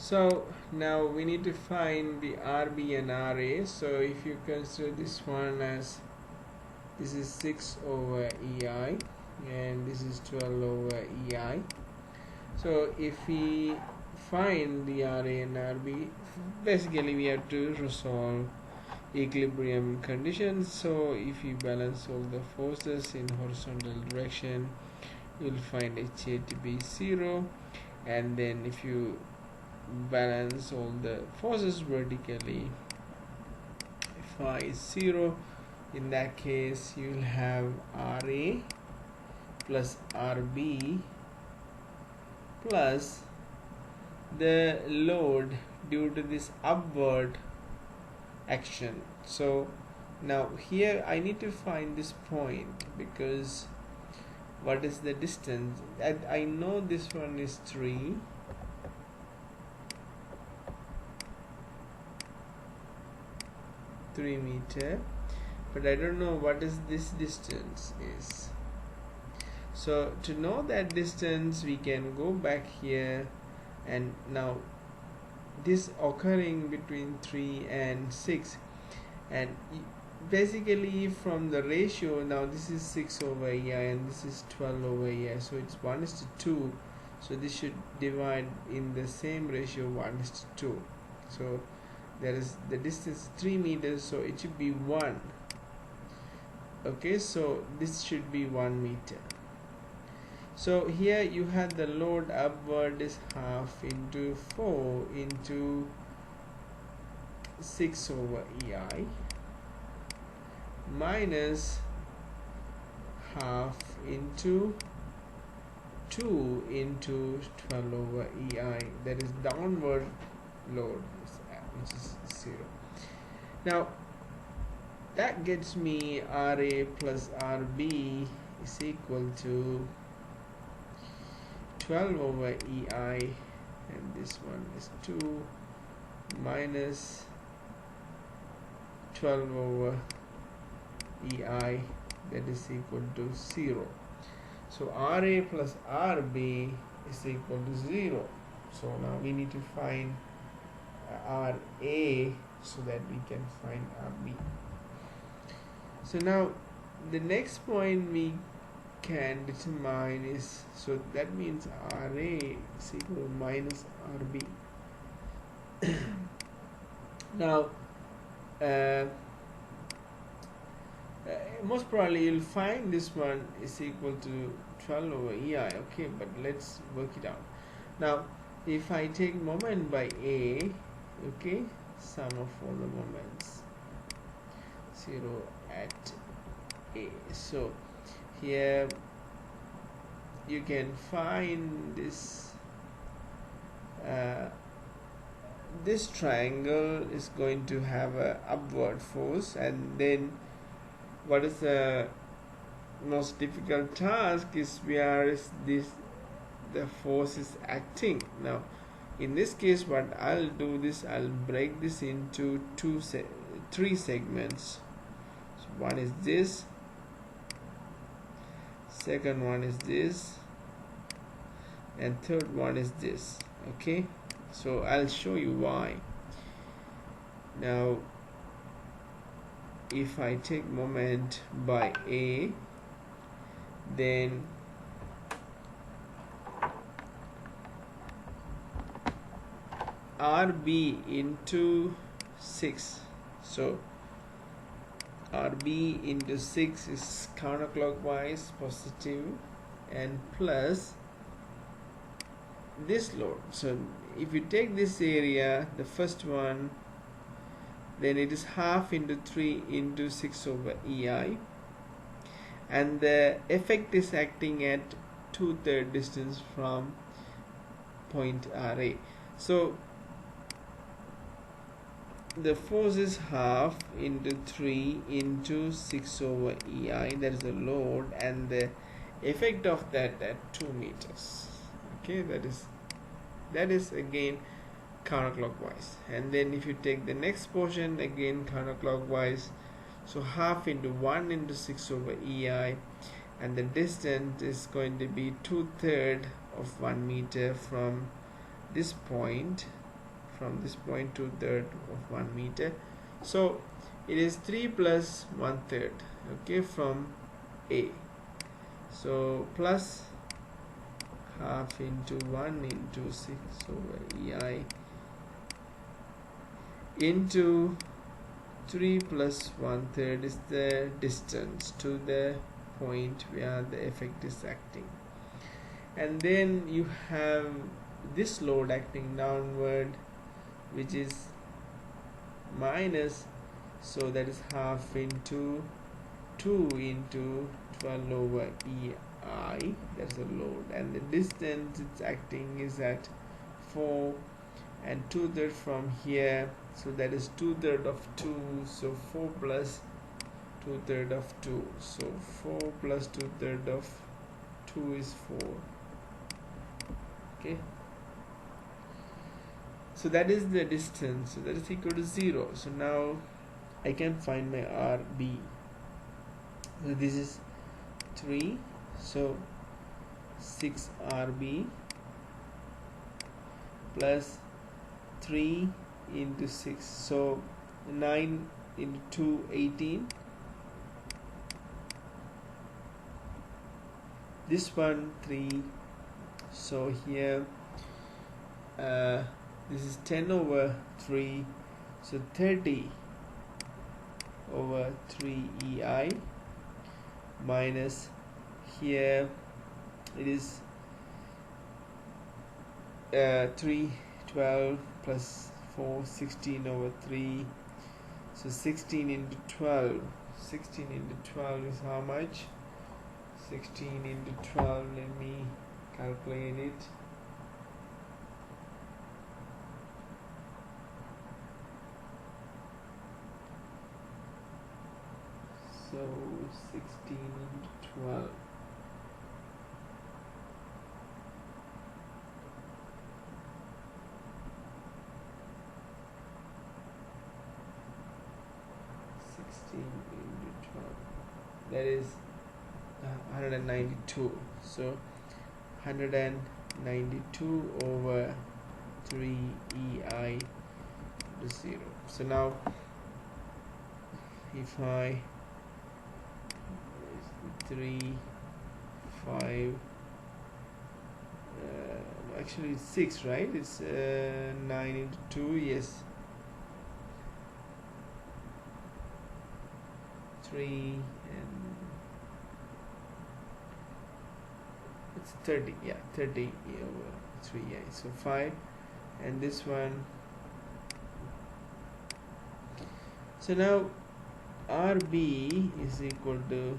So now we need to find the RB and RA. So if you consider this one as, this is 6 over EI and this is 12 over EI. So if we find the RA and RB, basically we have to resolve equilibrium conditions. So if you balance all the forces in horizontal direction, you'll find HA to be 0, and then if you balance all the forces vertically, phi is 0. In that case, you'll have RA plus RB plus the load due to this upward action. So now here I need to find this point, because what is the distance? I know this one is 3, meter, but I don't know what is this distance is. So to know that distance, we can go back here, and now this occurring between 3 and 6, and basically from the ratio, now this is 6 over EI and this is 12 over EI, so it's 1:2. So this should divide in the same ratio, 1:2. So there is the distance 3 meters, so it should be 1. Okay, so this should be 1 meter. So here you have the load upward is half into 4 into 6 over EI minus half into 2 into 12 over EI, that is downward load, which is 0. Now that gets me RA plus RB is equal to 12 over EI, and this one is 2 minus 12 over EI, that is equal to 0. So RA plus RB is equal to 0. So now we need to find RA so that we can find RB. So now the next point we can determine is, so that means RA is equal to minus RB. Now most probably you'll find this one is equal to 12 over EI. Okay, but let's work it out. Now if I take moment by A, okay, sum of all the moments 0 at A, so here you can find this this triangle is going to have a upward force, and then what is the most difficult task is where is this the force is acting. Now in this case, what I'll do this, I'll break this into 3 segments. So one is this, second one is this, and third one is this. Okay, so I'll show you why. Now if I take moment by A, then RB into 6, so RB into 6 is counterclockwise positive and plus this load. So if you take this area, the first one, then it is half into 3 into 6 over EI, and the effect is acting at 2/3 distance from point RA. So the force is half into 3 into 6 over EI, that is the load, and the effect of that at 2 meters. Okay, that is again counterclockwise. And then if you take the next portion, again counterclockwise, so half into 1 into 6 over EI, and the distance is going to be 2/3 of 1 meter from this point from this point to third of 1 meter. So it is 3 plus 1/3, okay, from A. So plus half into 1 into 6 over EI into 3 plus 1/3 is the distance to the point where the effect is acting. And then you have this load acting downward, which is minus, so that is half into 2 into 12 over EI, that's the load, and the distance it's acting is at 4 and 2/3 from here, so that is 2/3 of 2, so 4 plus 2/3 of 2, so 4 plus 2/3 of 2 is 4, okay. So that is the distance, so that is equal to 0. So now I can find my RB. So this is 3, so 6 RB plus 3 into 6, so 9 into 2, 18. This one 3, so here this is 10 over 3, so 30 over 3 EI minus here it is 3, 12 plus 4, 16 over 3, so 16 into 12, 16 into 12 is how much? 16 into 12, let me calculate it. So 16 into 12. Into 12, that is 192, so 192 over 3 EI to 0. So now if I 3, 5, actually it's 6, right? It's 9 into 2, yes, 3 and it's 30, yeah, 30 over 3, yeah, so 5, and this one. So now RB is equal to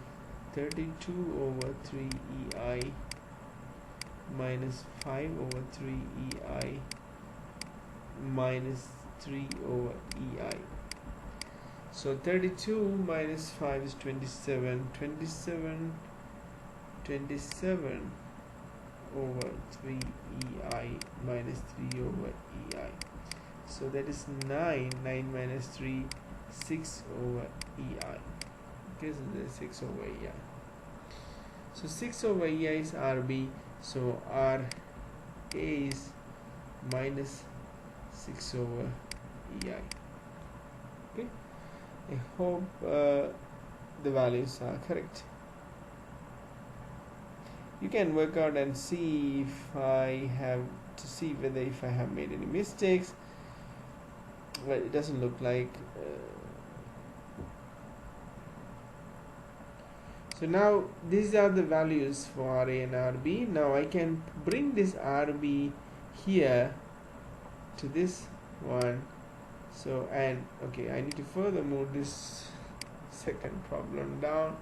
32 over 3 EI minus 5 over 3 EI minus 3 over EI. So 32 minus 5 is 27, 27 over 3 EI minus 3 over EI. So that is 9 minus 3, 6 over EI. Okay, so that is 6 over EI. So 6 over EI is RB, so RA is minus 6 over EI. Okay, I hope the values are correct. You can work out and see if I have to see whether if I have made any mistakes. Well, it doesn't look like. So now these are the values for RA and RB. Now I can bring this RB here to this one. So, and okay, I need to further move this second problem down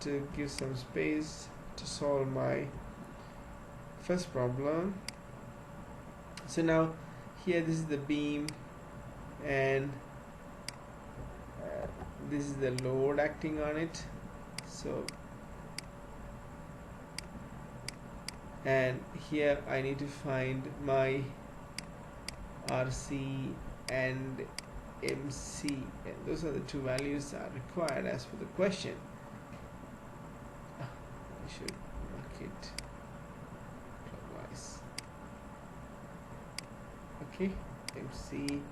to give some space to solve my first problem. So now here this is the beam, and this is the load acting on it. So, and here I need to find my RC and MC, and those are the two values that are required as per the question. I should mark it clockwise. Okay. MC,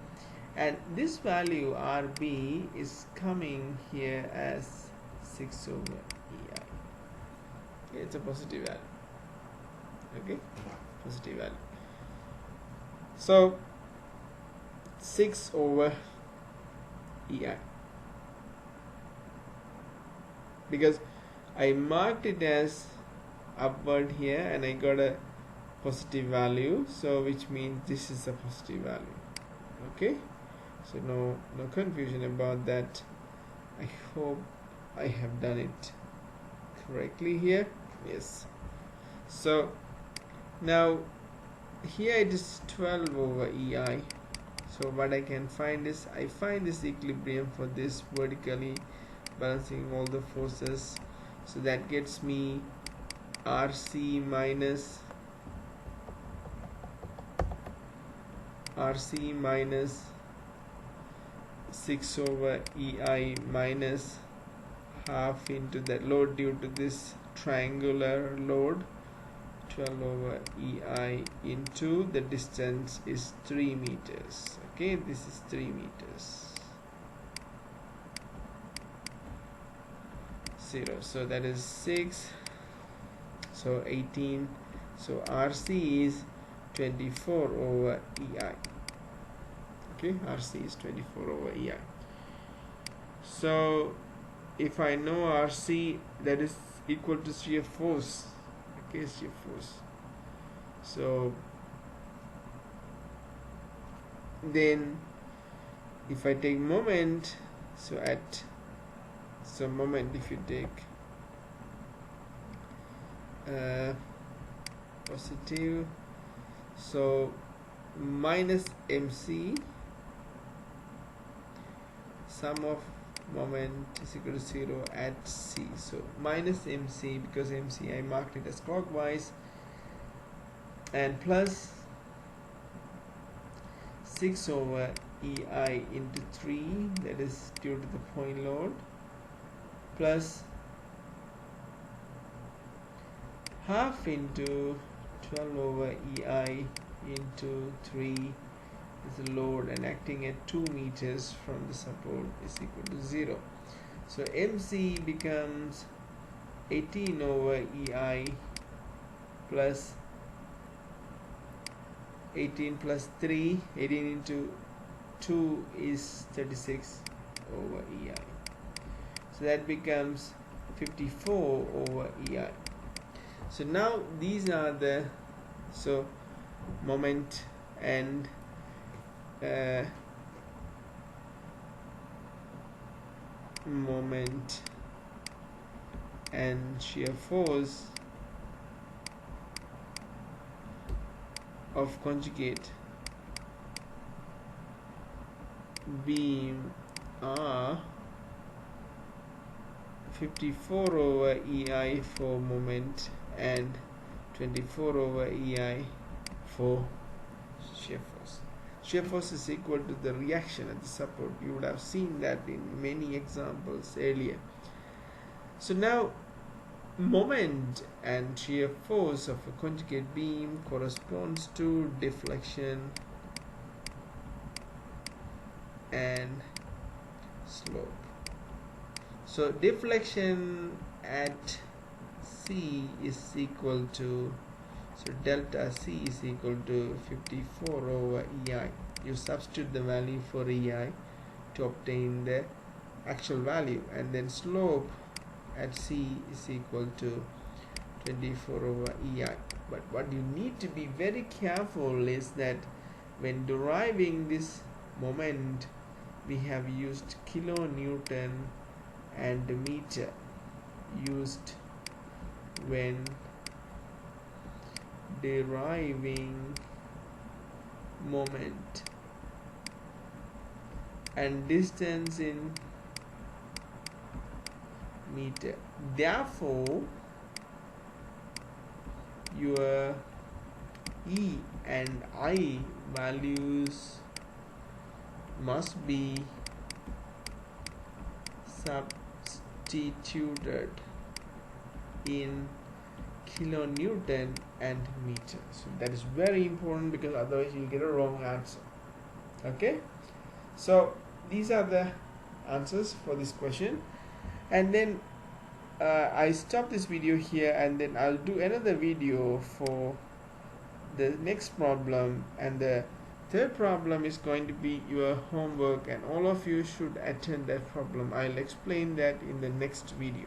and this value RB is coming here as 6 over EI. It's a positive value. Okay, positive value. So 6 over EI, because I marked it as upward here and I got a positive value, so which means this is a positive value. Okay, so no confusion about that. I hope I have done it correctly here. Yes. So now here it is 12 over EI. So what I can find is, I find this equilibrium for this vertically balancing all the forces. So that gets me RC minus 6 over EI minus half into the load due to this triangular load, 12 over EI into the distance is 3 meters. Okay, this is 3 meters. 0, so that is 6, so 18, so RC is 24 over EI. Okay, RC is 24 over EI. So if I know RC, that is equal to shear force. Okay, shear force. So then if I take moment, so moment, if you take positive, so minus MC, sum of moment is equal to 0 at C. So minus MC, because MC I marked it as clockwise, and plus 6 over EI into 3, that is due to the point load, plus half into 12 over EI into 3 is the load, and acting at 2 meters from the support is equal to 0. So MC becomes 18 over EI plus 18 plus 3, 18 into 2 is 36 over EI. So that becomes 54 over EI. So now these are the moment and moment and shear force of conjugate beam are 54 over EI for moment and 24 over EI for shear force. Shear force is equal to the reaction at the support. You would have seen that in many examples earlier. So now moment and shear force of a conjugate beam corresponds to deflection and slope. So deflection at C is equal to, so delta C is equal to 54 over EI. You substitute the value for EI to obtain the actual value, and then slope at C is equal to 24 over EI. But what you need to be very careful is that when deriving this moment, we have used kilonewton and meter used when deriving moment, and distance in meter. Therefore your E and I values must be substituted in kilonewton and meter. So that is very important, because otherwise you'll get a wrong answer. Okay, so these are the answers for this question. And then I stop this video here, and then I'll do another video for the next problem, and the third problem is going to be your homework, and all of you should attend that problem. I'll explain that in the next video.